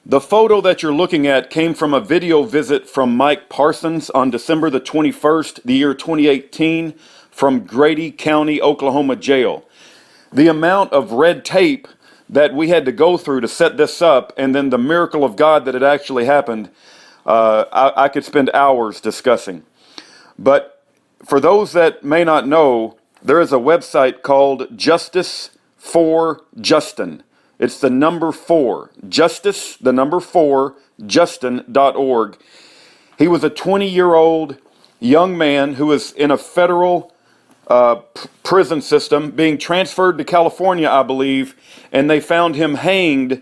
The photo that you're looking at came from a video visit from Mike Parsons on December the 21st, the year 2018, from Grady County, Oklahoma jail. The amount of red tape that we had to go through to set this up, and then the miracle of God that it actually happened, I could spend hours discussing. But for those that may not know, there is a website called Justice for Justin. It's the number 4, Justice, the number 4, Justin.org. He was a 20-year-old young man who was in a federal prison system being transferred to California, I believe, and they found him hanged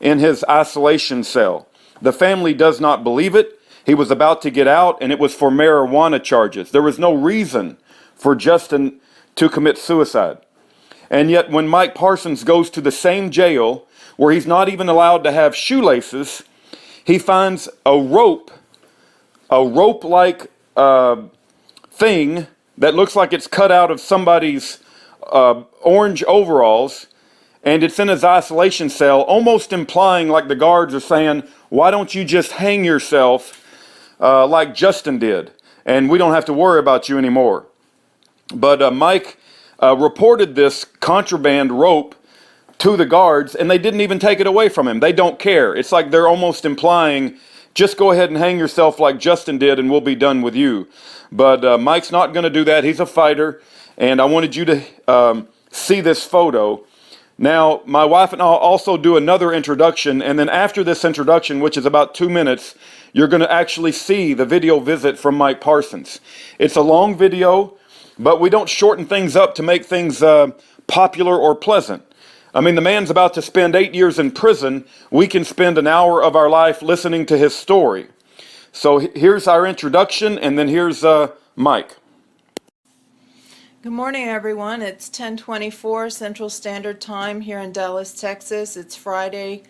in his isolation cell. The family does not believe it. He was about to get out, and it was for marijuana charges. There was no reason for Justin to commit suicide. And yet when Mike Parsons goes to the same jail where he's not even allowed to have shoelaces, he finds a rope-like thing that looks like it's cut out of somebody's orange overalls, and it's in his isolation cell, almost implying like the guards are saying, why don't you just hang yourself like Justin did, and we don't have to worry about you anymore. But Mike reported this contraband rope to the guards, and they didn't even take it away from him. They don't care. It's like they're almost implying, just go ahead and hang yourself like Justin did, and we'll be done with you. But Mike's not going to do that. He's a fighter, and I wanted you to see this photo. Now, my wife and I'll also do another introduction, and then after this introduction, which is about 2 minutes, you're going to actually see the video visit from Mike Parsons. It's a long video, but we don't shorten things up to make things popular or pleasant. I mean, the man's about to spend 8 years in prison. We can spend an hour of our life listening to his story. So here's our introduction, and then here's Mike. Good morning, everyone. It's 10:24 Central Standard Time here in Dallas, Texas. It's Friday,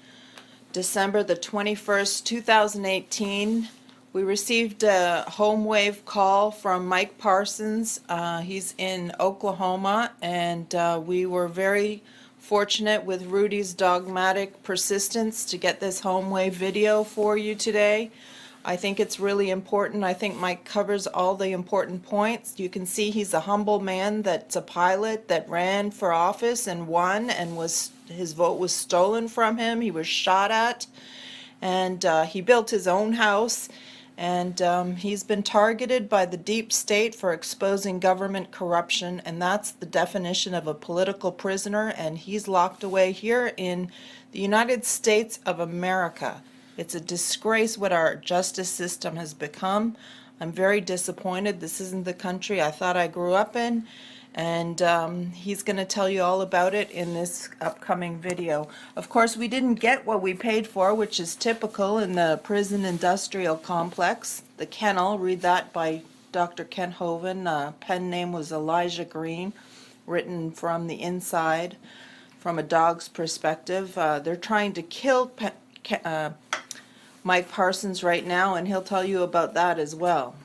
December the 21st, 2018. We received a home wave call from Mike Parsons. He's in Oklahoma, and we were very fortunate with Rudy's dogmatic persistence to get this home wave video for you today. I think it's really important. I think Mike covers all the important points. You can see he's a humble man that's a pilot that ran for office and won, and his vote was stolen from him. He was shot at, and he built his own house, and he's been targeted by the deep state for exposing government corruption, and that's the definition of a political prisoner, and he's locked away here in the United States of America. It's a disgrace what our justice system has become. I'm very disappointed. This isn't the country I thought I grew up in, and he's going to tell you all about it in this upcoming video. Of course, we didn't get what we paid for, which is typical in the prison industrial complex. The Kennel, read that by Dr. Kent Hovind. Pen name was Elijah Green, written from the inside, from a dog's perspective. They're trying to kill Mike Parsons right now, and he'll tell you about that as well.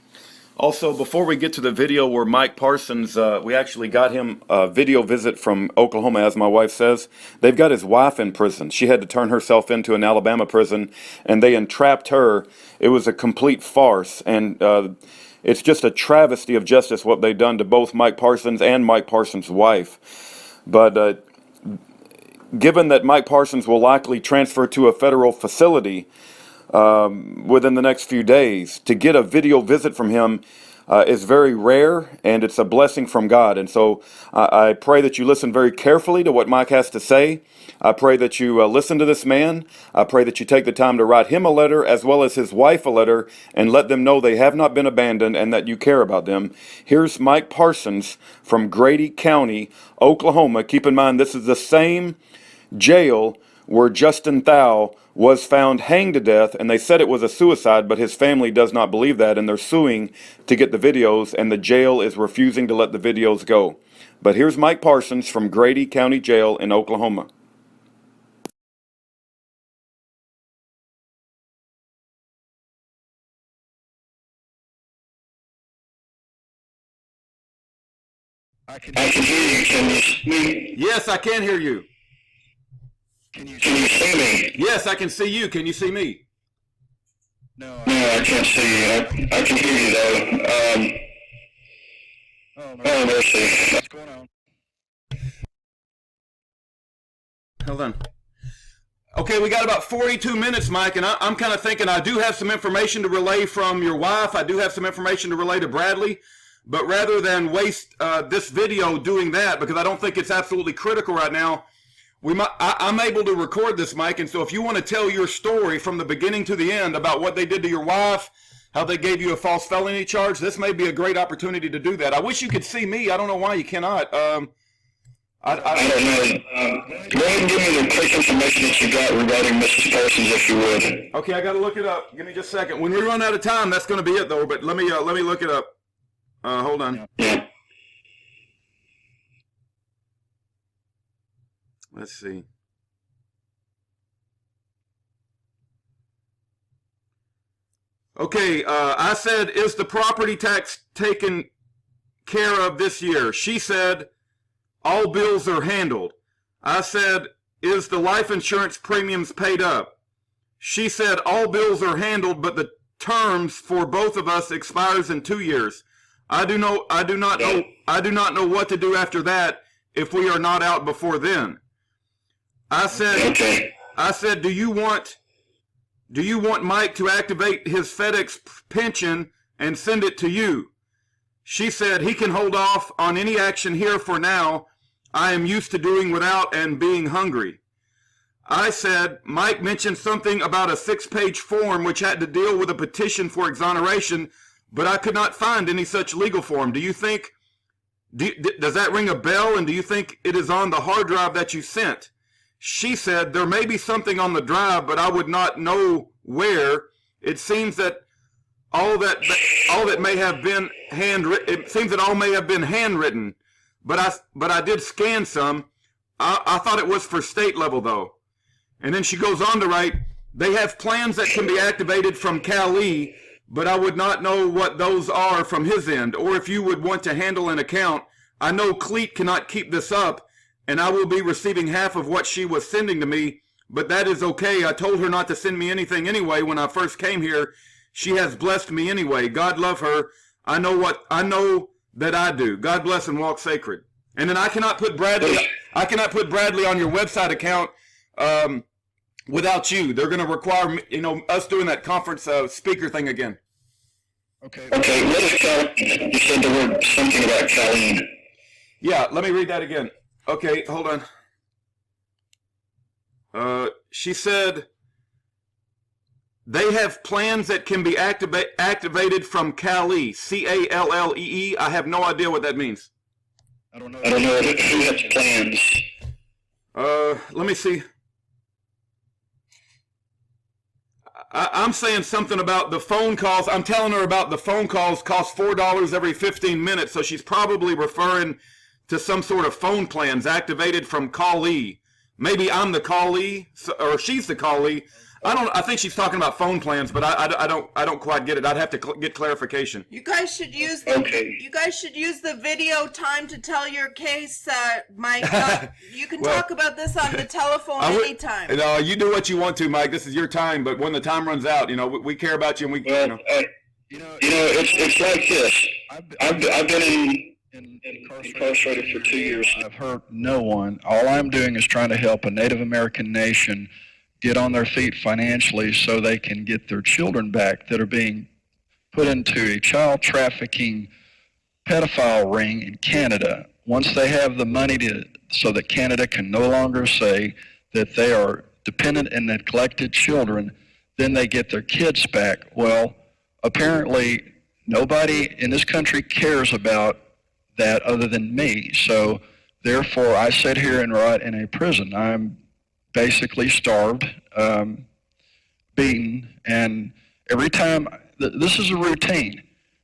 Also, before we get to the video where Mike Parsons, we actually got him a video visit from Oklahoma, as my wife says. They've got his wife in prison. She had to turn herself into an Alabama prison, and they entrapped her. It was a complete farce, and it's just a travesty of justice what they've done to both Mike Parsons and Mike Parsons' wife. But given that Mike Parsons will likely transfer to a federal facility within the next few days, to get a video visit from him is very rare, and it's a blessing from God. And so I pray that you listen very carefully to what Mike has to say. I pray that you listen to this man. I pray that you take the time to write him a letter as well as his wife a letter, and let them know they have not been abandoned and that you care about them. Here's Mike Parsons from Grady County, Oklahoma. Keep in mind, this is the same jail where Justin Thau was found hanged to death, and they said it was a suicide, but his family does not believe that, and they're suing to get the videos, and the jail is refusing to let the videos go. But here's Mike Parsons from Grady County Jail in Oklahoma. I can hear you. Can you hear me? Yes, I can hear you. Can you see me? Yes, I can see you. Can you see me? No, I can't see you. I can hear you though. Oh, mercy. What's going on? Hold on. Okay, we got about 42 minutes, Mike, and I'm kind of thinking I do have some information to relay from your wife. I do have some information to relay to Bradley, but rather than waste this video doing that, because I don't think it's absolutely critical right now, I'm able to record this, Mike, and so if you want to tell your story from the beginning to the end about what they did to your wife, how they gave you a false felony charge, this may be a great opportunity to do that. I wish you could see me. I don't know why you cannot. I don't know. Go ahead and give me the quick information that you got regarding Mrs. Parsons, if you would. Okay, I got to look it up. Give me just a second. When we run out of time, that's going to be it, though. But let me look it up. Hold on. Yeah. Let's see. Okay, I said, is the property tax taken care of this year? She said, all bills are handled. I said, is the life insurance premiums paid up? She said, all bills are handled, but the terms for both of us expires in 2 years. I do not know what to do after that if we are not out before then. I said, do you want Mike to activate his FedEx pension and send it to you? She said, he can hold off on any action here for now. I am used to doing without and being hungry. I said, Mike mentioned something about a 6-page form which had to deal with a petition for exoneration, but I could not find any such legal form. Do you think, does that ring a bell, and do you think it is on the hard drive that you sent? She said, there may be something on the drive, but I would not know where. It seems that all may have been handwritten, but I did scan some. I thought it was for state level though. And then she goes on to write, they have plans that can be activated from Cali, but I would not know what those are from his end, or if you would want to handle an account. I know Cleet cannot keep this up, and I will be receiving half of what she was sending to me, but that is okay. I told her not to send me anything anyway when I first came here. She has blessed me anyway. God love her. I know that I do. God bless and walk sacred. And then I cannot put Bradley on your website account without you. They're going to require us doing that conference speaker thing again. Okay. What is Colleen? You said the word something about Colleen. Yeah, let me read that again. Okay, hold on. She said they have plans that can be activated from Cali, C-A-L-L-E-E. I have no idea what that means. I don't know who has plans. Let me see. I'm saying something about the phone calls. I'm telling her about the phone calls cost $4 every 15 minutes, so she's probably referring to some sort of phone plans activated from callee. Maybe I'm the callee, or she's the callee. I think she's talking about phone plans, but I don't quite get it. I'd have to get clarification. You guys should use the video time to tell your case, Mike. You can talk about this on the telephone anytime. No, you do what you want to, Mike. This is your time, but when the time runs out, we care about you, and it's like this. I've been incarcerated for 2 years. I've hurt no one. All I'm doing is trying to help a Native American nation get on their feet financially so they can get their children back that are being put into a child trafficking pedophile ring in Canada. Once they have the money so that Canada can no longer say that they are dependent and neglected children, then they get their kids back. Well, apparently nobody in this country cares about that other than me. So therefore I sit here and rot in a prison. I'm basically starved, beaten, and every time, this is a routine.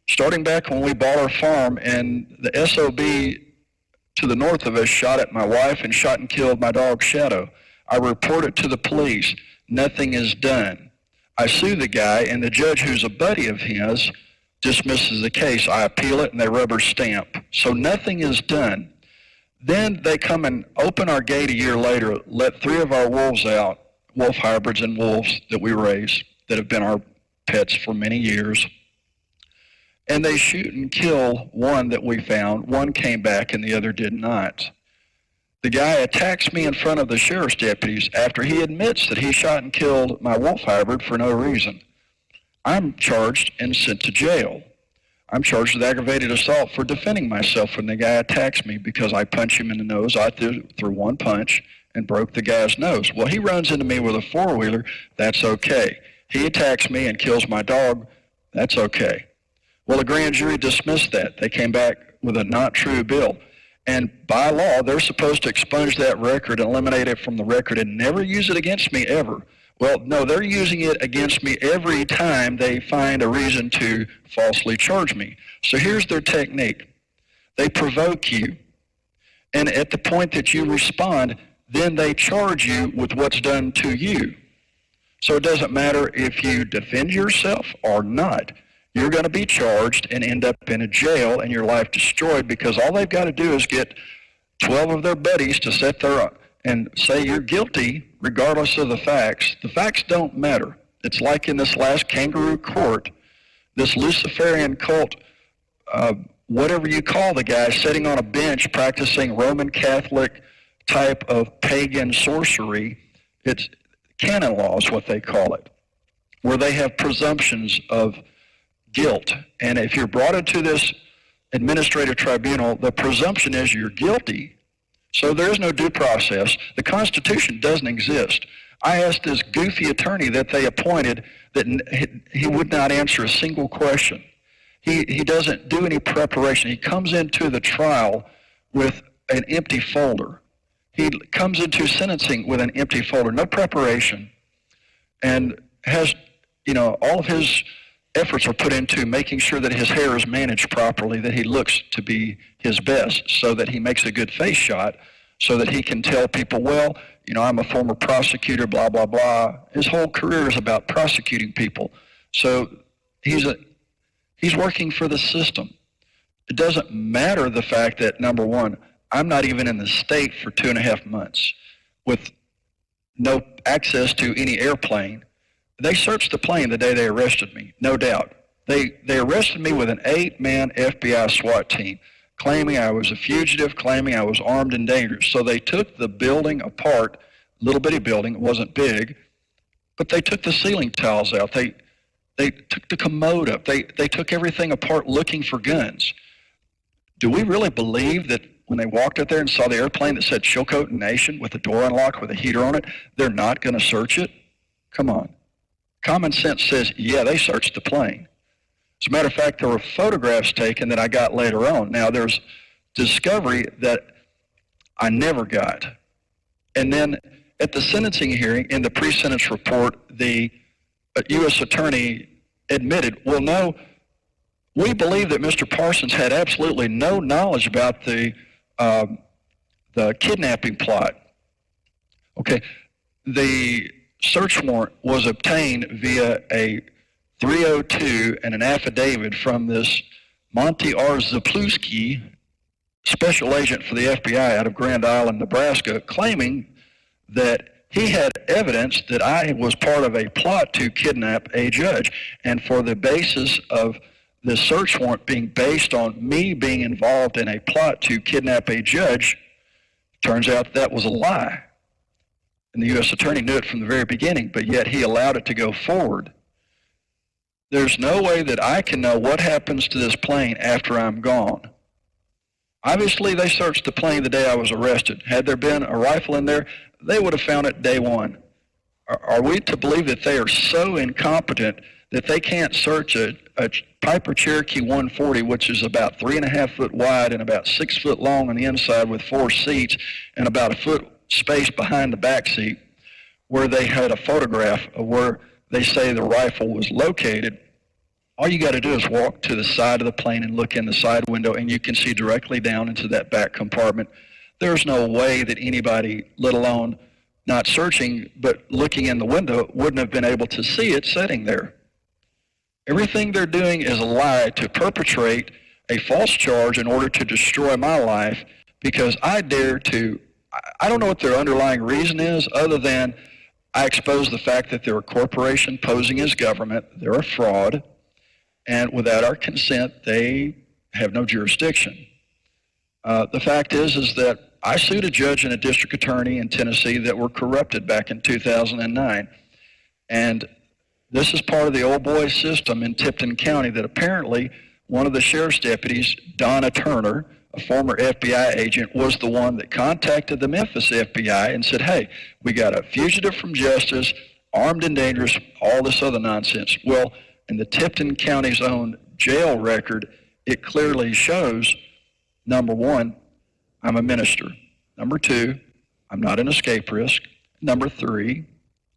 Starting back when we bought our farm and the SOB to the north of us shot at my wife and shot and killed my dog Shadow. I report it to the police. Nothing is done. I sue the guy, and the judge, who's a buddy of his, dismisses the case. I appeal it, and they rubber stamp. So nothing is done. Then they come and open our gate a year later, let 3 of our wolves out, wolf hybrids and wolves that we raise, that have been our pets for many years. And they shoot and kill one that we found. One came back and the other did not. The guy attacks me in front of the sheriff's deputies after he admits that he shot and killed my wolf hybrid for no reason. I'm charged and sent to jail. I'm charged with aggravated assault for defending myself when the guy attacks me because I punch him in the nose. I threw one punch and broke the guy's nose. Well, he runs into me with a four-wheeler. That's okay. He attacks me and kills my dog. That's okay. Well, the grand jury dismissed that. They came back with a not true bill. And by law, they're supposed to expunge that record, eliminate it from the record, and never use it against me ever. Well, no, they're using it against me every time they find a reason to falsely charge me. So here's their technique. They provoke you, and at the point that you respond, then they charge you with what's done to you. So it doesn't matter if you defend yourself or not. You're going to be charged and end up in a jail and your life destroyed because all they've got to do is get 12 of their buddies to sit there and say you're guilty regardless of the facts. The facts don't matter. It's like in this last kangaroo court, this Luciferian cult, whatever you call the guy, sitting on a bench practicing Roman Catholic type of pagan sorcery. It's canon law is what they call it, where they have presumptions of guilt. And if you're brought into this administrative tribunal, the presumption is you're guilty. So there is no due process. The Constitution doesn't exist. I asked this goofy attorney that they appointed that he would not answer a single question. He doesn't do any preparation. He comes into the trial with an empty folder. He comes into sentencing with an empty folder, no preparation, and has, all of his efforts are put into making sure that his hair is managed properly, that he looks to be his best, so that he makes a good face shot, so that he can tell people, well, I'm a former prosecutor, blah, blah, blah. His whole career is about prosecuting people. So he's working for the system. It doesn't matter the fact that, number one, I'm not even in the state for 2.5 months with no access to any airplane. They searched the plane the day they arrested me, no doubt. They arrested me with an 8-man FBI SWAT team, claiming I was a fugitive, claiming I was armed and dangerous. So they took the building apart, little bitty building, it wasn't big, but they took the ceiling tiles out. They took the commode up. They took everything apart looking for guns. Do we really believe that when they walked up there and saw the airplane that said Chilcote Nation with the door unlocked with a heater on it, they're not going to search it? Come on. Common sense says, yeah, they searched the plane. As a matter of fact, there were photographs taken that I got later on. Now, there's discovery that I never got. And then at the sentencing hearing, in the pre-sentence report, the U.S. attorney admitted, well, no, we believe that Mr. Parsons had absolutely no knowledge about the kidnapping plot. Okay, the search warrant was obtained via a 302 and an affidavit from this Monty R. Zapluski, special agent for the FBI out of Grand Island, Nebraska, claiming that he had evidence that I was part of a plot to kidnap a judge. And for the basis of the search warrant being based on me being involved in a plot to kidnap a judge, turns out that was a lie. And the U.S. attorney knew it from the very beginning, but yet he allowed it to go forward. There's no way that I can know what happens to this plane after I'm gone. Obviously, they searched the plane the day I was arrested. Had there been a rifle in there, they would have found it day one. Are we to believe that they are so incompetent that they can't search a Piper Cherokee 140, which is about 3.5 foot wide and about 6 foot long on the inside with 4 seats and about a foot space behind the back seat, where they had a photograph of where they say the rifle was located? All you got to do is walk to the side of the plane and look in the side window, and you can see directly down into that back compartment. There's no way that anybody, let alone not searching, but looking in the window, wouldn't have been able to see it sitting there. Everything they're doing is a lie to perpetrate a false charge in order to destroy my life, because I don't know what their underlying reason is other than I exposed the fact that they're a corporation posing as government, they're a fraud, and without our consent, they have no jurisdiction. The fact is that I sued a judge and a district attorney in Tennessee that were corrupted back in 2009. And this is part of the old boy system in Tipton County that apparently one of the sheriff's deputies, Donna Turner, a former FBI agent, was the one that contacted the Memphis FBI and said, hey, we got a fugitive from justice, armed and dangerous, all this other nonsense. Well, in the Tipton County's own jail record, it clearly shows, number one, I'm a minister. Number two, I'm not an escape risk. Number three,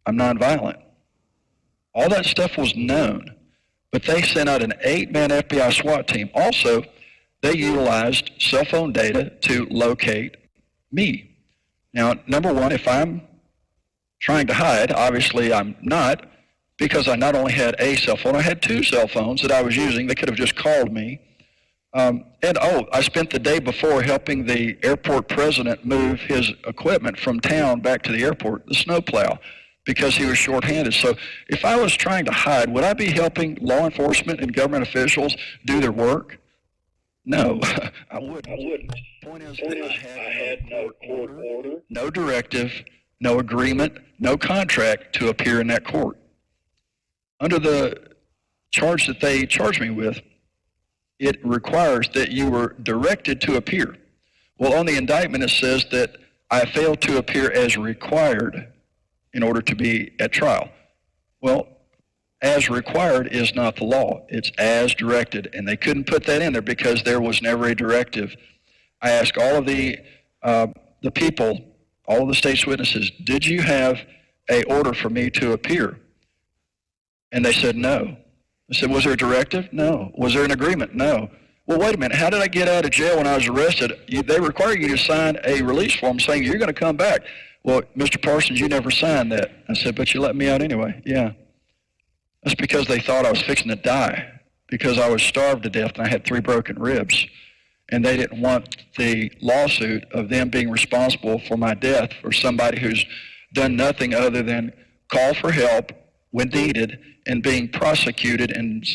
I'm nonviolent. All that stuff was known, but they sent out an 8-man FBI SWAT team. Also, they utilized cell phone data to locate me. Now, number one, if I'm trying to hide, obviously I'm not, because I not only had a cell phone, I had 2 cell phones that I was using. They could have just called me. I spent the day before helping the airport president move his equipment from town back to the airport, the snowplow, because he was shorthanded. So if I was trying to hide, would I be helping law enforcement and government officials do their work? No, I wouldn't. Point is, I had no court order, no directive, no agreement, no contract to appear in that court. Under the charge that they charged me with, it requires that you were directed to appear. Well, on the indictment, it says that I failed to appear as required in order to be at trial. Well, as required is not the law. It's as directed, and they couldn't put that in there because there was never a directive. I asked all of the people, all of the state's witnesses, did you have a order for me to appear? And they said no. I said, was there a directive? No. Was there an agreement? No. Well, wait a minute. How did I get out of jail when I was arrested? They require you to sign a release form saying you're going to come back. Well, Mr. Parsons, you never signed that. I said, but you let me out anyway. Yeah. That's because they thought I was fixing to die, because I was starved to death and I had 3 broken ribs. And they didn't want the lawsuit of them being responsible for my death for somebody who's done nothing other than call for help when needed and being prosecuted and,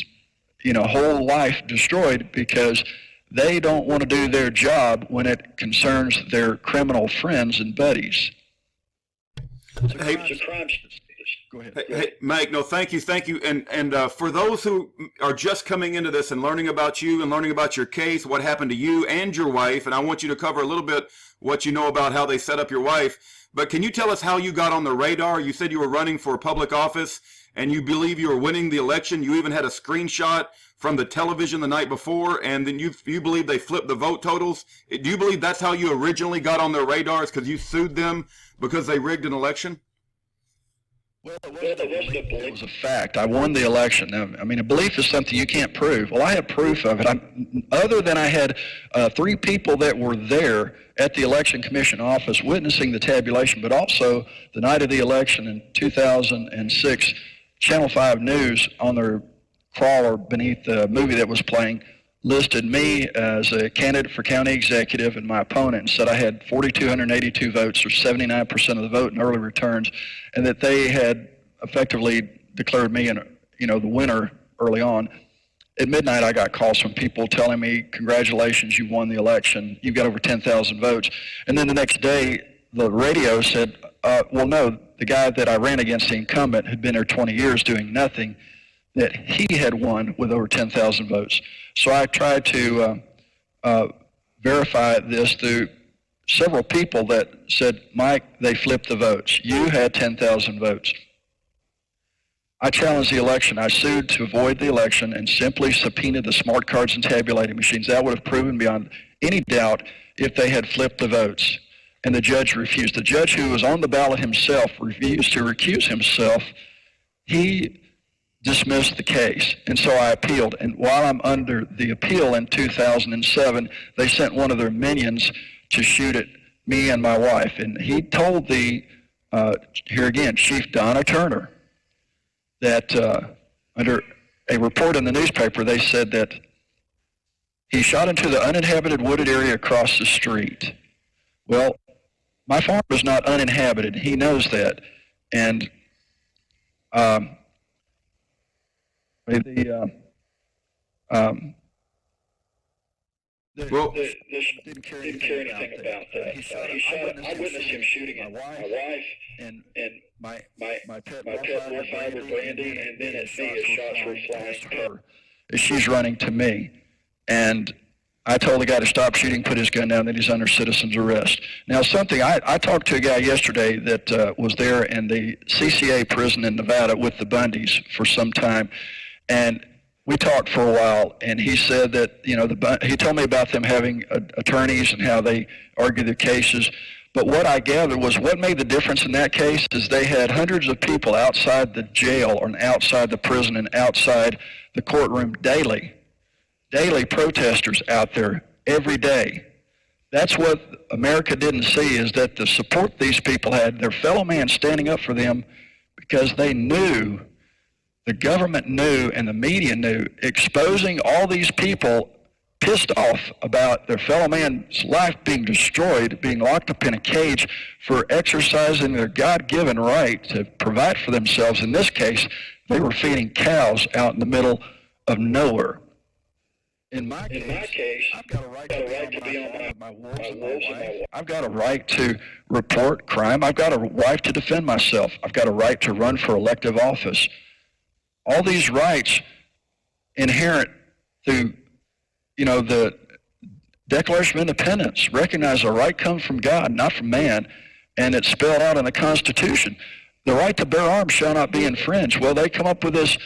whole life destroyed because they don't want to do their job when it concerns their criminal friends and buddies. Hey, Go ahead. Hey, Mike, no, thank you. And for those who are just coming into this and learning about you and learning about your case, what happened to you and your wife, and I want you to cover a little bit what you know about how they set up your wife, but can you tell us how you got on the radar? You said you were running for public office, and you believe you were winning the election. You even had a screenshot from the television the night before, and then you believe they flipped the vote totals. Do you believe that's how you originally got on their radars, because you sued them because they rigged an election? Well, it was a fact. I won the election. Now, I mean, a belief is something you can't prove. Well, I have proof of it. Other than I had 3 people that were there at the Election Commission office witnessing the tabulation, but also the night of the election in 2006, Channel 5 News on their crawler beneath the movie that was playing listed me as a candidate for county executive and my opponent, and said I had 4,282 votes, or 79% of the vote in early returns, and that they had effectively declared me the winner early on. At midnight, I got calls from people telling me, congratulations, you won the election, you got over 10,000 votes. And then the next day, the radio said, well, no, the guy that I ran against, the incumbent, had been there 20 years doing nothing, that he had won with over 10,000 votes. So I tried to verify this through several people that said, Mike, they flipped the votes. You had 10,000 votes. I challenged the election. I sued to avoid the election and simply subpoenaed the smart cards and tabulating machines. That would have proven beyond any doubt if they had flipped the votes. And the judge refused. The judge, who was on the ballot himself, refused to recuse himself. He dismissed the case, and so I appealed. And while I'm under the appeal in 2007, they sent one of their minions to shoot at me and my wife. And he told the, here again, Chief Donna Turner, that under a report in the newspaper, they said that he shot into the uninhabited wooded area across the street. Well, my farm is not uninhabited. He knows that. And the Well, didn't care anything about that. He said, I witnessed him shooting at my wife and my pet Rottweiler Brandy, and then at me as shots were flying to her as she's running to me. And I told the guy to stop shooting, put his gun down, that he's under citizen's arrest. Now, I talked to a guy yesterday that was there in the CCA prison in Nevada with the Bundys for some time, and we talked for a while, and he said that, he told me about them having attorneys and how they argue their cases. But what I gathered was what made the difference in that case is they had hundreds of people outside the jail or outside the prison and outside the courtroom daily protesters out there every day. That's what America didn't see, is that the support these people had, their fellow man standing up for them, because they knew, the government knew and the media knew, exposing all these people pissed off about their fellow man's life being destroyed, being locked up in a cage for exercising their God-given right to provide for themselves. In this case, they were feeding cows out in the middle of nowhere. In my case, I've got a right to be on my wolves and my wife. I've got a right to report crime. I've got a right to defend myself. I've got a right to run for elective office. All these rights inherent through, the Declaration of Independence, recognize a right comes from God, not from man, and it's spelled out in the Constitution. The right to bear arms shall not be infringed. Well, they come up with this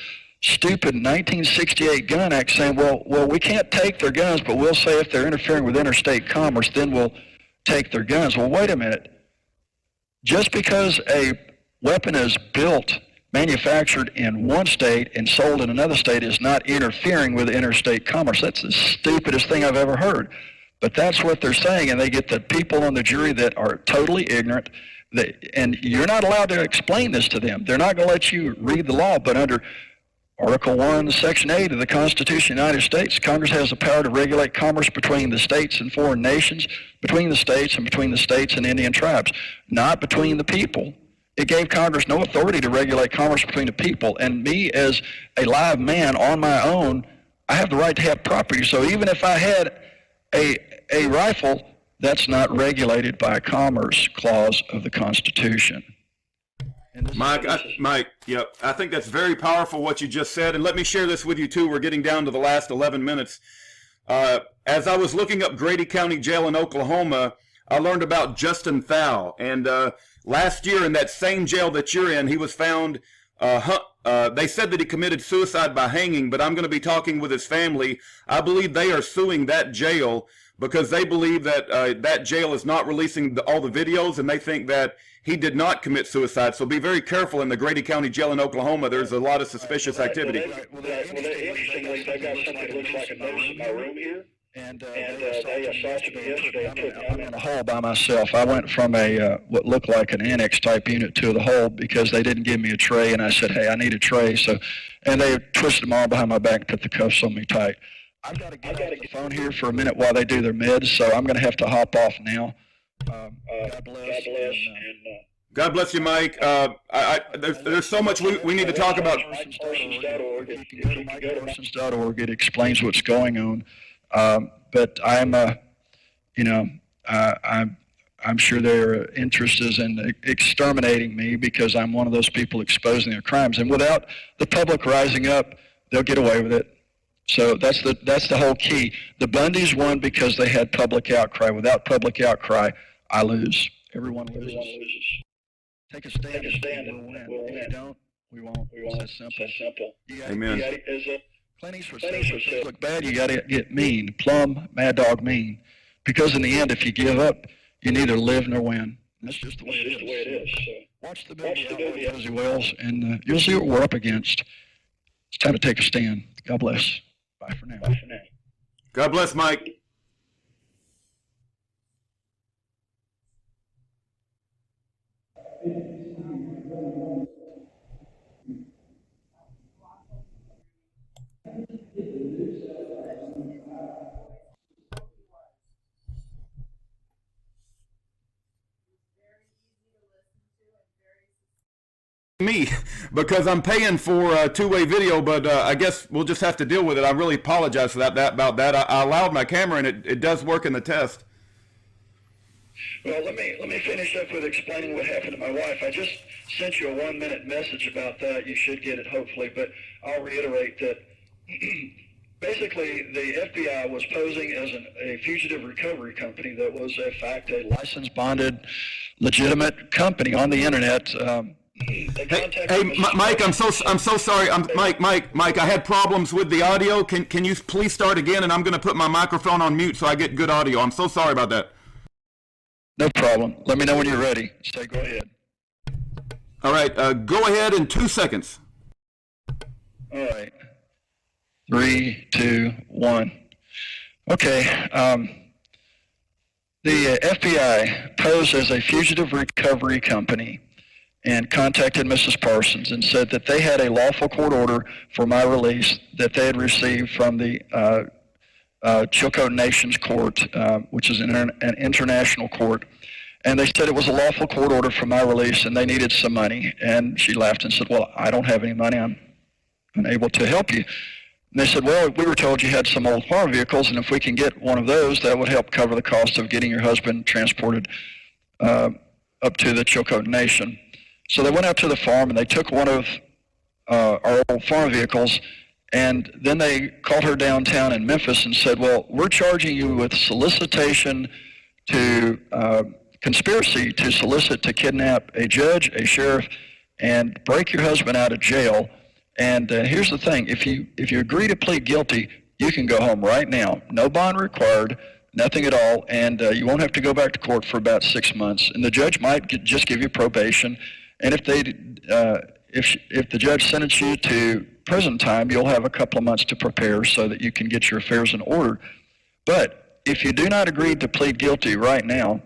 stupid 1968 Gun Act saying, well, we can't take their guns, but we'll say if they're interfering with interstate commerce, then we'll take their guns. Well, wait a minute. Just because a weapon is built, manufactured in one state and sold in another state is not interfering with interstate commerce. That's the stupidest thing I've ever heard. But that's what they're saying, and they get the people on the jury that are totally ignorant. And you're not allowed to explain this to them. They're not going to let you read the law, but under Article 1, Section 8 of the Constitution of the United States, Congress has the power to regulate commerce between the states and foreign nations, between the states and Indian tribes, not between the people. It gave Congress no authority to regulate commerce between the people. And me, as a live man on my own, I have the right to have property. So even if I had a rifle, that's not regulated by a commerce clause of the Constitution. Mike, I think that's very powerful what you just said, and let me share this with you too. We're getting down to the last 11 minutes. As I was looking up Grady County Jail in Oklahoma, I learned about Justin Thau, and last year in that same jail that you're in, he was found, they said that he committed suicide by hanging, but I'm going to be talking with his family. I believe they are suing that jail because they believe that that jail is not releasing all the videos, and they think that he did not commit suicide. So be very careful in the Grady County Jail in Oklahoma. There's a lot of suspicious activity. Interestingly, they've got something that looks like a notice in my room here. And they assaulted me yesterday. I'm in a hole by myself. I went from a what looked like an annex type unit to the hole because they didn't give me a tray, and I said, hey, I need a tray. And they twisted them all behind my back and put the cuffs on me tight. I've got to get on the phone here for a minute while they do their meds, so I'm going to have to hop off now. God bless. God bless you, Mike. There's so much we need to talk about. Parsons.org. If you go to Parsons.org, it explains what's going on. But I'm sure their interest is in exterminating me because I'm one of those people exposing their crimes. And without the public rising up, they'll get away with it. So that's the whole key. The Bundys won because they had public outcry. Without public outcry, I lose. Everyone loses. Take a stand and we'll win. If you don't, we won't. It's that simple. Amen. Clint Eastwood says, look bad, you got to get mean. Plumb, mad dog mean. Because in the end, if you give up, you neither live nor win. That's just the way it is. So watch the movie Josie Wells, and you'll see what we're up against. It's time to take a stand. God bless. Bye for now. God bless, Mike. me because I'm paying for two-way video, but I guess we'll just have to deal with it. I really apologize for about that. I allowed my camera, and it does work in the test. Well, let me finish up with explaining what happened to my wife. I just sent you a 1-minute message about that. You should get it, hopefully, but I'll reiterate that basically the FBI was posing as a fugitive recovery company that was, in fact, a licensed, bonded, legitimate company on the internet. Hey, Mike, I'm so sorry. Mike, I had problems with the audio. Can you please start again? And I'm going to put my microphone on mute so I get good audio. I'm so sorry about that. No problem. Let me know when you're ready. Say, go ahead. All right, go ahead in 2 seconds. All right. 3, 2, 1. Okay. The FBI posed as a fugitive recovery company and contacted Mrs. Parsons and said that they had a lawful court order for my release that they had received from the Chilcote Nations Court, which is an international court. And they said it was a lawful court order for my release and they needed some money. And she laughed and said, well, I don't have any money. I'm unable to help you. And they said, well, we were told you had some old farm vehicles, and if we can get one of those, that would help cover the cost of getting your husband transported up to the Chilcote Nation. So they went out to the farm and they took one of our old farm vehicles, and then they called her downtown in Memphis and said, well, we're charging you with solicitation to conspiracy to solicit to kidnap a judge, a sheriff, and break your husband out of jail. And here's the thing, if you agree to plead guilty, you can go home right now. No bond required, nothing at all, and you won't have to go back to court for about 6 months. And the judge might just give you probation, and if the judge sentences you to prison time, you'll have a couple of months to prepare so that you can get your affairs in order. But if you do not agree to plead guilty right now,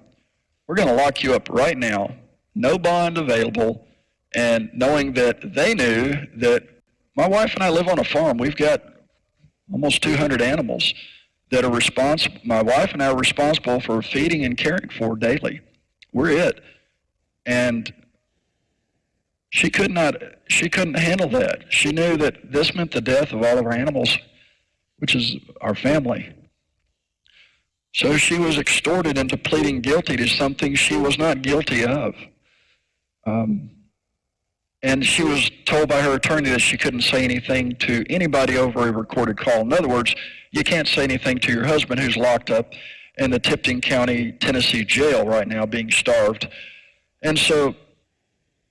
we're going to lock you up right now, no bond available, and knowing that they knew that my wife and I live on a farm. We've got almost 200 animals that are responsible. My wife and I are responsible for feeding and caring for daily. We're it. And she couldn't handle that. She knew that this meant the death of all of our animals, which is our family. So she was extorted into pleading guilty to something she was not guilty of. And she was told by her attorney that she couldn't say anything to anybody over a recorded call. In other words, you can't say anything to your husband who's locked up in the Tipton County, Tennessee jail right now being starved. And so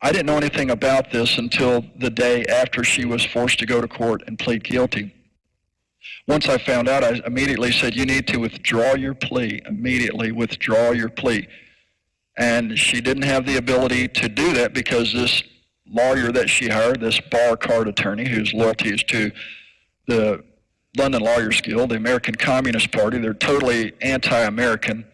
I didn't know anything about this until the day after she was forced to go to court and plead guilty. Once I found out, I immediately said, you need to withdraw your plea, immediately withdraw your plea. And she didn't have the ability to do that because this lawyer that she hired, this bar card attorney whose loyalty is to the London Lawyers Guild, the American Communist Party, they're totally anti-American.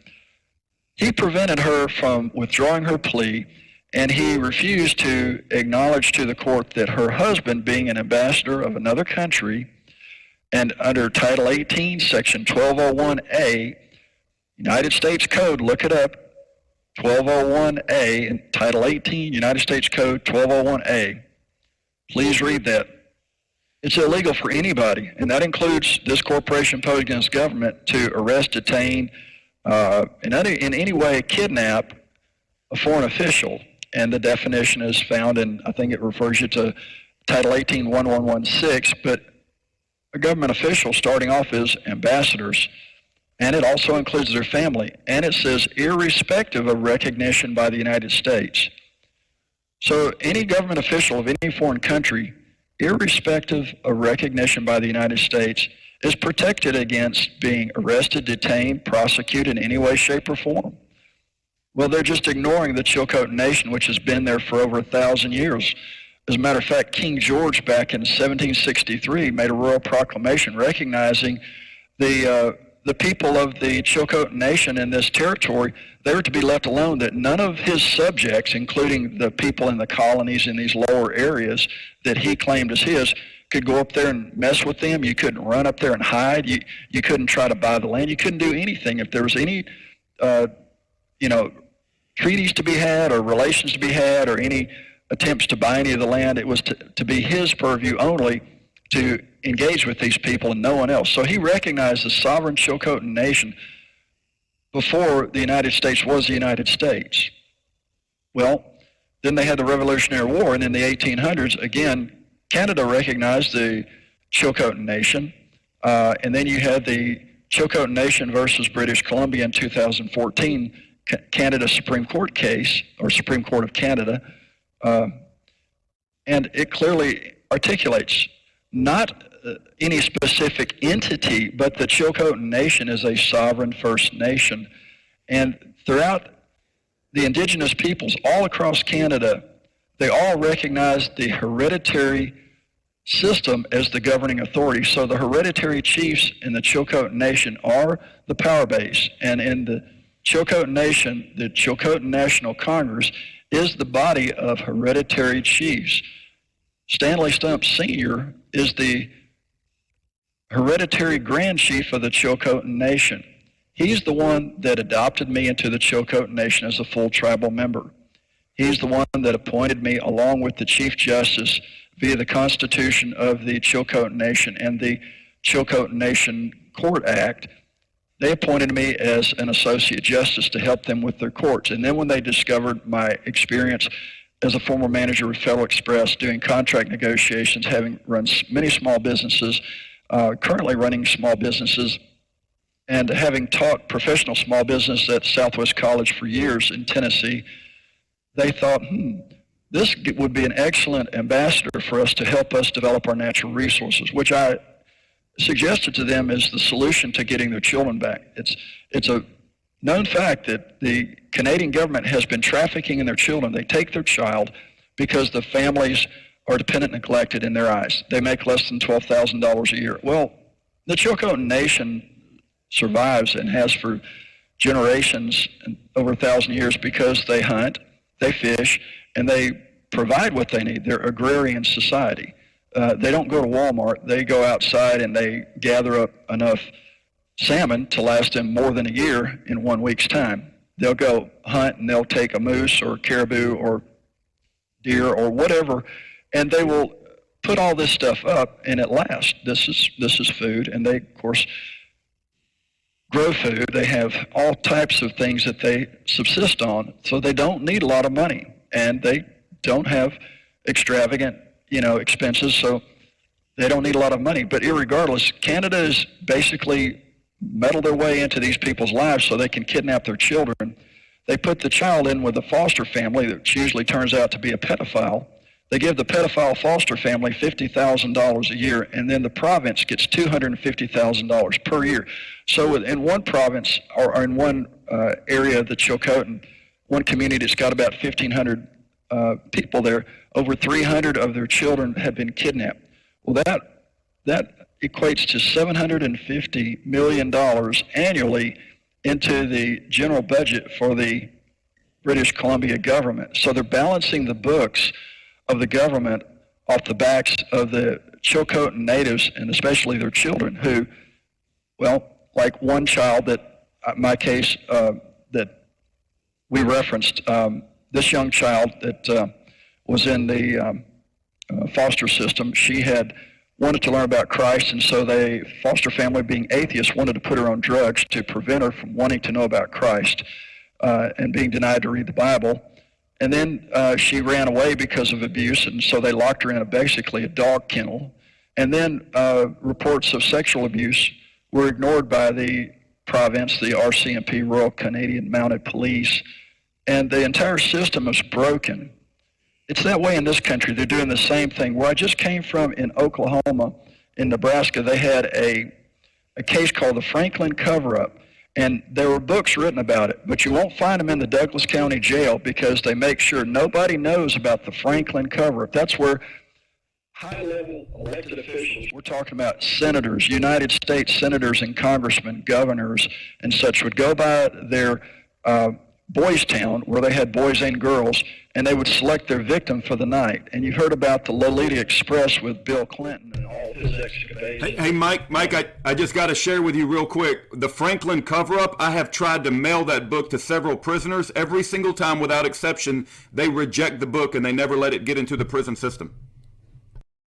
He prevented her from withdrawing her plea, and he refused to acknowledge to the court that her husband, being an ambassador of another country, and under Title 18, Section 1201A, United States Code, look it up, 1201A, in Title 18, United States Code 1201A. Please read that. It's illegal for anybody, and that includes this corporation posed against government, to arrest, detain, in any way kidnap a foreign official. And the definition is found in, I think it refers you to Title 18, 1116, but a government official starting off as ambassadors, and it also includes their family, and it says irrespective of recognition by the United States. So any government official of any foreign country, irrespective of recognition by the United States, is protected against being arrested, detained, prosecuted in any way, shape, or form. Well, they're just ignoring the Chilcote Nation, which has been there for over 1,000 years. As a matter of fact, King George back in 1763 made a royal proclamation recognizing the people of the Chilcote Nation in this territory. They were to be left alone, that none of his subjects, including the people in the colonies in these lower areas that he claimed as his, could go up there and mess with them. You couldn't run up there and hide. You couldn't try to buy the land. You couldn't do anything. If there was any, treaties to be had or relations to be had or any attempts to buy any of the land. It was to be his purview only to engage with these people and no one else. So he recognized the sovereign Chilcotin nation before the United States was the United States. Well, then they had the Revolutionary War, and in the 1800s, again, Canada recognized the Chilcotin nation, and then you had the Chilcotin Nation versus British Columbia in 2014 Canada Supreme Court case, or Supreme Court of Canada, and it clearly articulates not any specific entity, but the Chilcotin Nation is a sovereign First Nation. And throughout the indigenous peoples all across Canada, they all recognize the hereditary system as the governing authority. So the hereditary chiefs in the Chilcotin Nation are the power base. And in the Chilcotin Nation, the Chilcotin National Congress is the body of hereditary chiefs. Stanley Stump Sr. is the hereditary Grand Chief of the Chilcotin Nation. He's the one that adopted me into the Chilcotin Nation as a full tribal member. He's the one that appointed me along with the Chief Justice via the Constitution of the Chilcotin Nation and the Chilcotin Nation Court Act. They appointed me as an associate justice to help them with their courts. And then when they discovered my experience as a former manager of Federal Express, doing contract negotiations, having run many small businesses, currently running small businesses, and having taught professional small business at Southwest College for years in Tennessee, they thought, this would be an excellent ambassador for us to help us develop our natural resources, which I suggested to them as the solution to getting their children back. It's a known fact that the Canadian government has been trafficking in their children. They take their child because the families are dependent and neglected in their eyes. They make less than $12,000 a year. Well, the Chilcotin Nation survives and has for generations, over 1,000 years, because they hunt, they fish, and they provide what they need. They're agrarian society. They don't go to Walmart. They go outside and they gather up enough salmon to last them more than a year in 1 week's time. They'll go hunt and they'll take a moose or caribou or deer or whatever, and they will put all this stuff up, and it lasts. This is food, and they, of course, grow food. They have all types of things that they subsist on, so they don't need a lot of money, and they don't have extravagant, expenses, so they don't need a lot of money. But irregardless, Canada is basically meddled their way into these people's lives so they can kidnap their children. They put the child in with a foster family that usually turns out to be a pedophile. They give the pedophile foster family $50,000 a year, and then the province gets $250,000 per year. So in one province, or in one area of the Chilcotin, one community that's got about 1,500 people there, over 300 of their children have been kidnapped. Well, that equates to $750 million annually into the general budget for the British Columbia government. So they're balancing the books of the government off the backs of the Chilcotin natives, and especially their children, who, well, like one child that, my case, that we referenced, this young child that was in the foster system, she had wanted to learn about Christ, and so the foster family, being atheists, wanted to put her on drugs to prevent her from wanting to know about Christ and being denied to read the Bible. And then she ran away because of abuse, and so they locked her in basically a dog kennel. And then reports of sexual abuse were ignored by the province, the RCMP, Royal Canadian Mounted Police, and the entire system is broken. It's that way in this country. They're doing the same thing. Where I just came from in Oklahoma, in Nebraska, they had a case called the Franklin Cover-Up. And there were books written about it, but you won't find them in the Douglas County Jail because they make sure nobody knows about the Franklin cover-up. That's where high-level elected officials, we're talking about senators, United States senators and congressmen, governors, and such, would go by their Boys Town, where they had boys and girls, and they would select their victim for the night. And you heard about the Lolita Express with Bill Clinton and all his excavations. Hey, Mike, I just got to share with you real quick. The Franklin cover-up, I have tried to mail that book to several prisoners. Every single time, without exception, they reject the book and they never let it get into the prison system.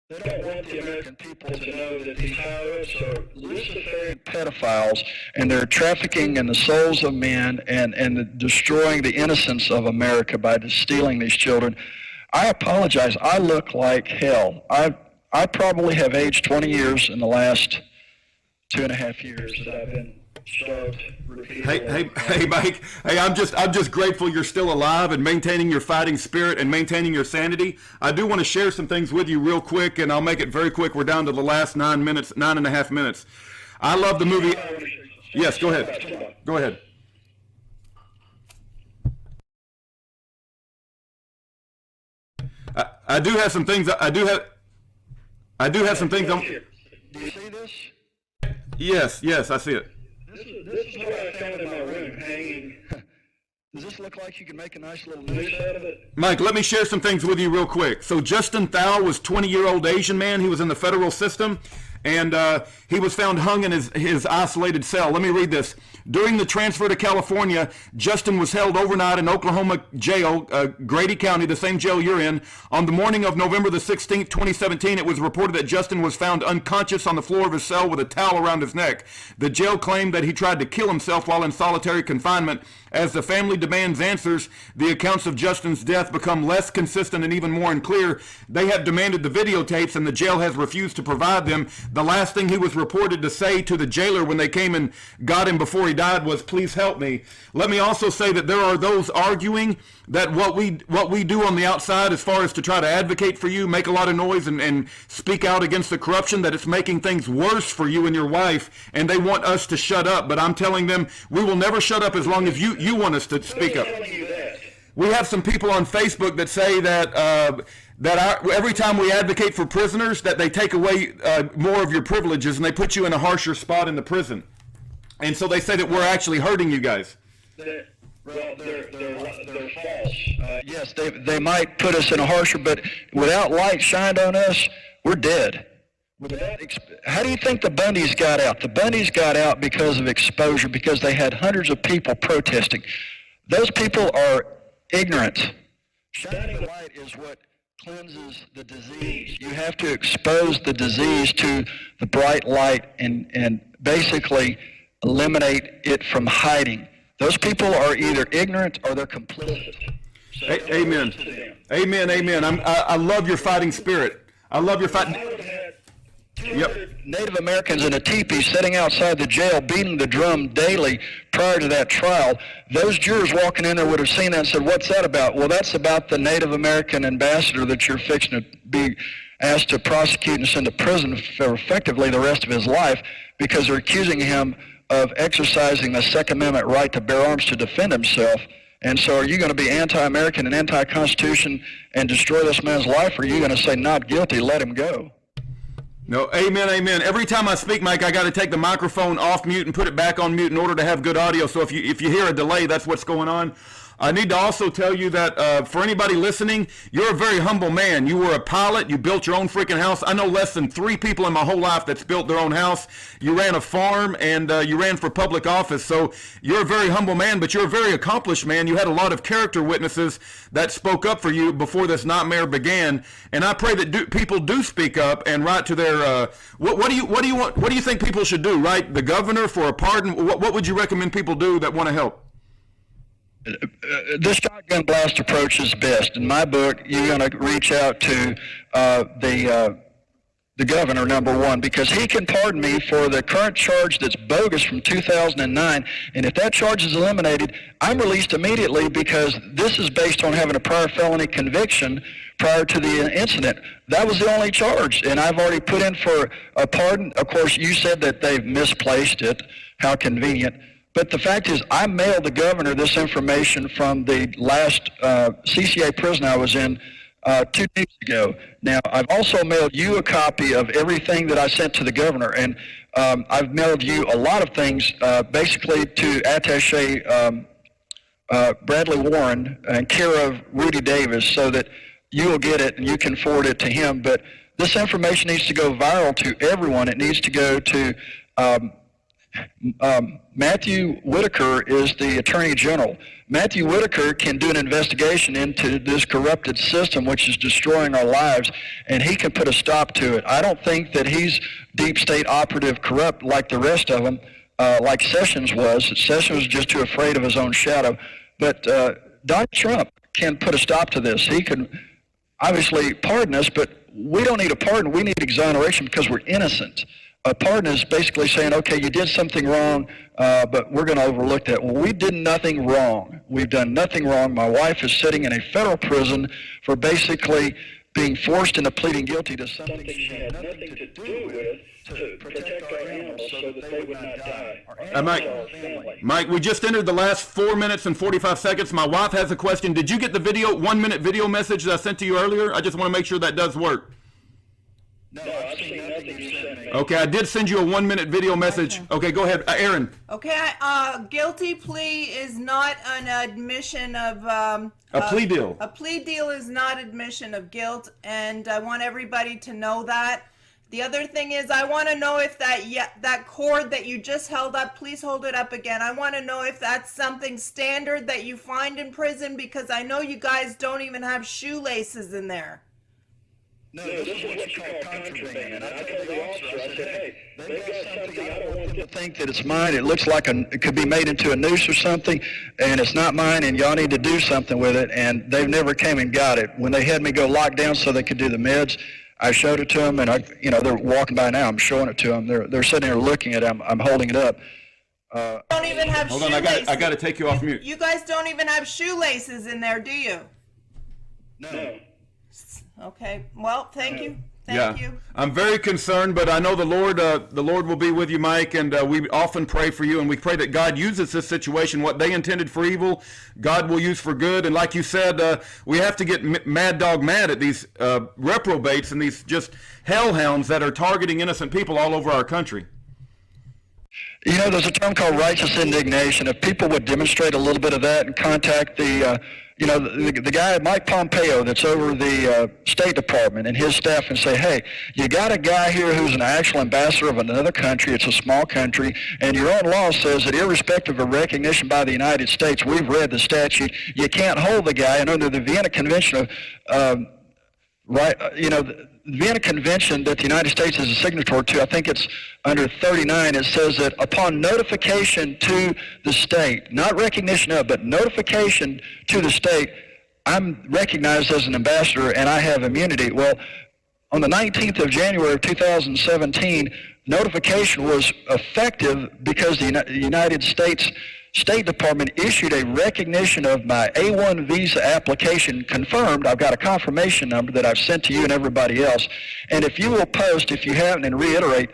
They don't want the American people to know that these terrorists are Luciferian pedophiles, and they're trafficking in the souls of men and destroying the innocence of America by stealing these children. I apologize. I look like hell. I probably have aged 20 years in the last 2.5 years that I've been starved repeatedly. Hey, Mike. Hey, I'm just grateful you're still alive and maintaining your fighting spirit and maintaining your sanity. I do want to share some things with you real quick, and I'll make it very quick. We're down to the last 9.5 minutes. I love the movie. Yes, go ahead. Go ahead. I do have some things. I do have some things. Do you see this? Yes, I see it. This is what I found in my room hanging. Does this look like you can make a nice little noose out of it? Mike, let me share some things with you real quick. So Justin Thau was 20-year-old Asian man. He was in the federal system, and he was found hung in his isolated cell. Let me read this. During the transfer to California, Justin was held overnight in Oklahoma jail, Grady County, the same jail you're in. On the morning of November the 16th, 2017, it was reported that Justin was found unconscious on the floor of his cell with a towel around his neck. The jail claimed that he tried to kill himself while in solitary confinement. As the family demands answers, the accounts of Justin's death become less consistent and even more unclear. They have demanded the videotapes, and the jail has refused to provide them. The last thing he was reported to say to the jailer when they came and got him before he died was, "Please help me." Let me also say that there are those arguing that what we do on the outside as far as to try to advocate for you, make a lot of noise and speak out against the corruption, that it's making things worse for you and your wife, and they want us to shut up. But I'm telling them, we will never shut up as long as you want us to speak up. We have some people on Facebook that say that every time we advocate for prisoners, that they take away more of your privileges and they put you in a harsher spot in the prison. And so they say that we're actually hurting you guys. They're false. Yes, they might put us in a harsher, but without light shined on us, we're dead. How do you think the Bundys got out? The Bundys got out because of exposure, because they had hundreds of people protesting. Those people are ignorant. Shining light is what cleanses the disease. You have to expose the disease to the bright light and basically eliminate it from hiding. Those people are either ignorant or they're complicit. So amen. Amen. I love your fighting spirit. I love your fighting. Yep. Native Americans in a teepee sitting outside the jail beating the drum daily prior to that trial. Those jurors walking in there would have seen that and said, "What's that about?" Well, that's about the Native American ambassador that you're fixing to be asked to prosecute and send to prison for effectively the rest of his life, because they're accusing him of exercising the Second Amendment right to bear arms to defend himself. And so are you going to be anti-American and anti-Constitution and destroy this man's life, or are you going to say not guilty, let him go? No, amen. Every time I speak, Mike, I got to take the microphone off mute and put it back on mute in order to have good audio. So if you hear a delay, that's what's going on. I need to also tell you that for anybody listening, you're a very humble man. You were a pilot. You built your own freaking house. I know less than 3 people in my whole life that's built their own house. You ran a farm, and you ran for public office. So you're a very humble man, but you're a very accomplished man. You had a lot of character witnesses that spoke up for you before this nightmare began. And I pray that people do speak up and write to their. What do you think people should do? Write the governor for a pardon? What would you recommend people do that want to help? The shotgun blast approach is best. In my book, you're going to reach out to the governor, number one, because he can pardon me for the current charge that's bogus from 2009. And if that charge is eliminated, I'm released immediately, because this is based on having a prior felony conviction prior to the incident. That was the only charge, and I've already put in for a pardon. Of course, you said that they've misplaced it. How convenient. But the fact is, I mailed the governor this information from the last CCA prison I was in 2 days ago. Now, I've also mailed you a copy of everything that I sent to the governor, and I've mailed you a lot of things, basically to Attaché Bradley Warren and care of Rudy Davis so that you will get it and you can forward it to him. But this information needs to go viral to everyone. It needs to go to Matthew Whitaker is the Attorney General. Matthew Whitaker can do an investigation into this corrupted system which is destroying our lives, and he can put a stop to it. I don't think that he's deep state operative corrupt like the rest of them, like Sessions was. Sessions was just too afraid of his own shadow. But Donald Trump can put a stop to this. He can obviously pardon us, but we don't need a pardon. We need exoneration because we're innocent. A pardon is basically saying, okay, you did something wrong, but we're going to overlook that. Well, we did nothing wrong. We've done nothing wrong. My wife is sitting in a federal prison for basically being forced into pleading guilty to something she had nothing to do with to protect our animals so that they would not die. Mike, we just entered the last 4 minutes and 45 seconds. My wife has a question. Did you get the 1-minute video message that I sent to you earlier? I just want to make sure that does work. No, I've seen nothing you sent me. Okay, I did send you a 1-minute video message. Okay, go ahead. Aaron. Okay, guilty plea is not an admission of... A plea deal. A plea deal is not admission of guilt, and I want everybody to know that. The other thing is, I want to know if that cord that you just held up, please hold it up again. I want to know if that's something standard that you find in prison, because I know you guys don't even have shoelaces in there. No, this is what you call contraband. And I told the officer, I said, hey, they've got something, I don't want them to think that it's mine. It looks like it could be made into a noose or something, and it's not mine, and y'all need to do something with it. And they've never came and got it. When they had me go locked down so they could do the meds, I showed it to them, and they're walking by now. I'm showing it to them. They're sitting there looking at it. I'm holding it up. Don't even have Hold on, shoelaces. I got to take you off mute. You guys don't even have shoelaces in there, do you? No. Okay. Well, thank you. Thank you. I'm very concerned, but I know the Lord will be with you, Mike, and we often pray for you, and we pray that God uses this situation, what they intended for evil, God will use for good. And like you said, we have to get mad dog mad at these reprobates and these just hellhounds that are targeting innocent people all over our country. You know, there's a term called righteous indignation. If people would demonstrate a little bit of that and contact the guy, Mike Pompeo, that's over the State Department and his staff, and say, hey, you got a guy here who's an actual ambassador of another country. It's a small country, and your own law says that irrespective of recognition by the United States, we've read the statute, you can't hold the guy. And under the Vienna Convention the Vienna Convention that the United States is a signatory to, I think it's under 39, it says that upon notification to the state, not recognition of, but notification to the state, I'm recognized as an ambassador and I have immunity. Well, on the 19th of January of 2017, notification was effective because the United States State Department issued a recognition of my A1 visa application confirmed. I've got a confirmation number that I've sent to you and everybody else. And if you will post, if you haven't, and reiterate,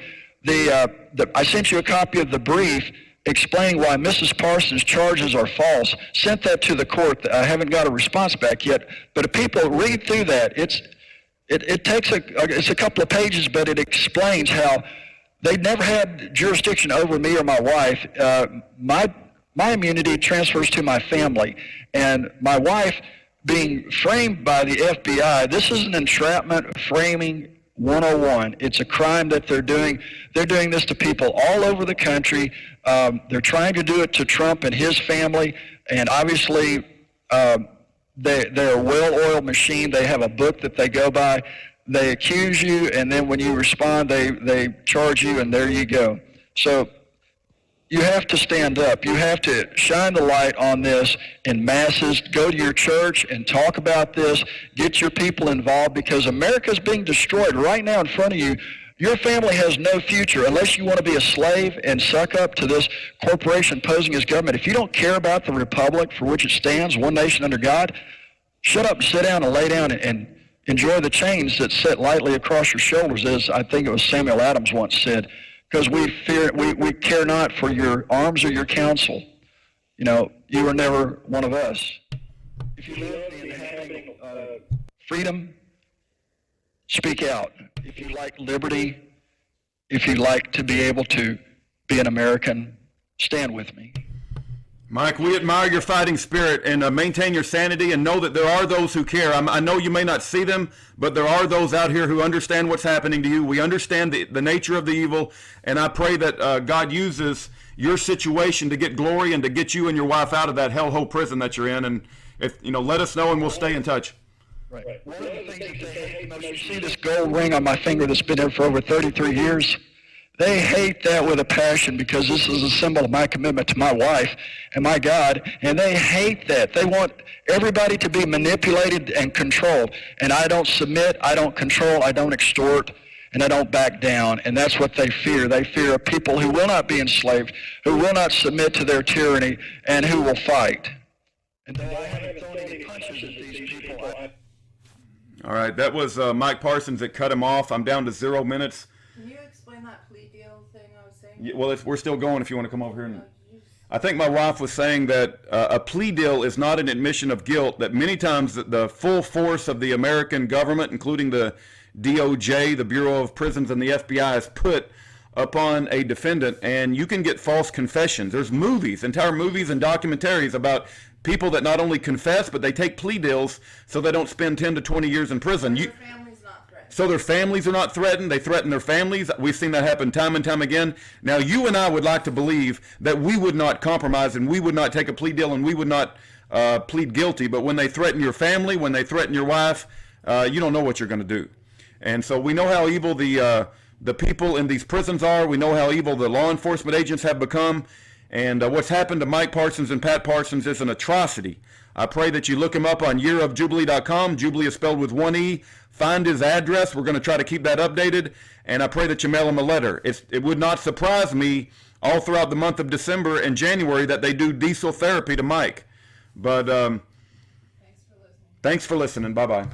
I sent you a copy of the brief explaining why Mrs. Parsons' charges are false. Sent that to the court. I haven't got a response back yet. But if people read through that, it takes it's a couple of pages, but it explains how they never had jurisdiction over me or my wife. My immunity transfers to my family, and my wife being framed by the FBI, this is an entrapment framing 101. It's a crime that they're doing. They're doing this to people all over the country. They're trying to do it to Trump and his family, and obviously they're a well-oiled machine. They have a book that they go by. They accuse you, and then when you respond, they charge you, and there you go. So you have to stand up. You have to shine the light on this in masses. Go to your church and talk about this. Get your people involved, because America's being destroyed right now in front of you. Your family has no future unless you want to be a slave and suck up to this corporation posing as government. If you don't care about the republic for which it stands, one nation under God, shut up and sit down and lay down and enjoy the chains that sit lightly across your shoulders, as I think it was Samuel Adams once said. Because we care not for your arms or your counsel. You know, you were never one of us. If you live in having freedom, speak out. If you like liberty, if you like to be able to be an American, stand with me. Mike, we admire your fighting spirit, and maintain your sanity, and know that there are those who care. I know you may not see them, but there are those out here who understand what's happening to you. We understand the nature of the evil, and I pray that God uses your situation to get glory and to get you and your wife out of that hellhole prison that you're in. And if let us know, and we'll stay in touch. Right. One of the things that they hate most, you see this gold ring on my finger that's been there for over 33 years? They hate that with a passion, because this is a symbol of my commitment to my wife and my God, and they hate that. They want everybody to be manipulated and controlled, and I don't submit, I don't control, I don't extort, and I don't back down, and that's what they fear. They fear a people who will not be enslaved, who will not submit to their tyranny, and who will fight. And though I haven't thrown any punches at these people, All right, that was Mike Parsons that cut him off. I'm down to 0 minutes. Can you explain that plea deal thing I was saying? Well, we're still going if you want to come over here. I think my wife was saying that a plea deal is not an admission of guilt, that many times the full force of the American government, including the DOJ, the Bureau of Prisons, and the FBI, is put upon a defendant, and you can get false confessions. There's movies, entire movies and documentaries about people that not only confess, but they take plea deals so they don't spend 10 to 20 years in prison. Their family's not threatened. So their families are not threatened. They threaten their families. We've seen that happen time and time again. Now, you and I would like to believe that we would not compromise and we would not take a plea deal and we would not plead guilty. But when they threaten your family, when they threaten your wife, you don't know what you're going to do. And so we know how evil the people in these prisons are. We know how evil the law enforcement agents have become. And what's happened to Mike Parsons and Pat Parsons is an atrocity. I pray that you look him up on yearofjubilee.com. Jubilee is spelled with one E. Find his address. We're going to try to keep that updated. And I pray that you mail him a letter. It would not surprise me all throughout the month of December and January that they do diesel therapy to Mike. But thanks for listening. Bye-bye.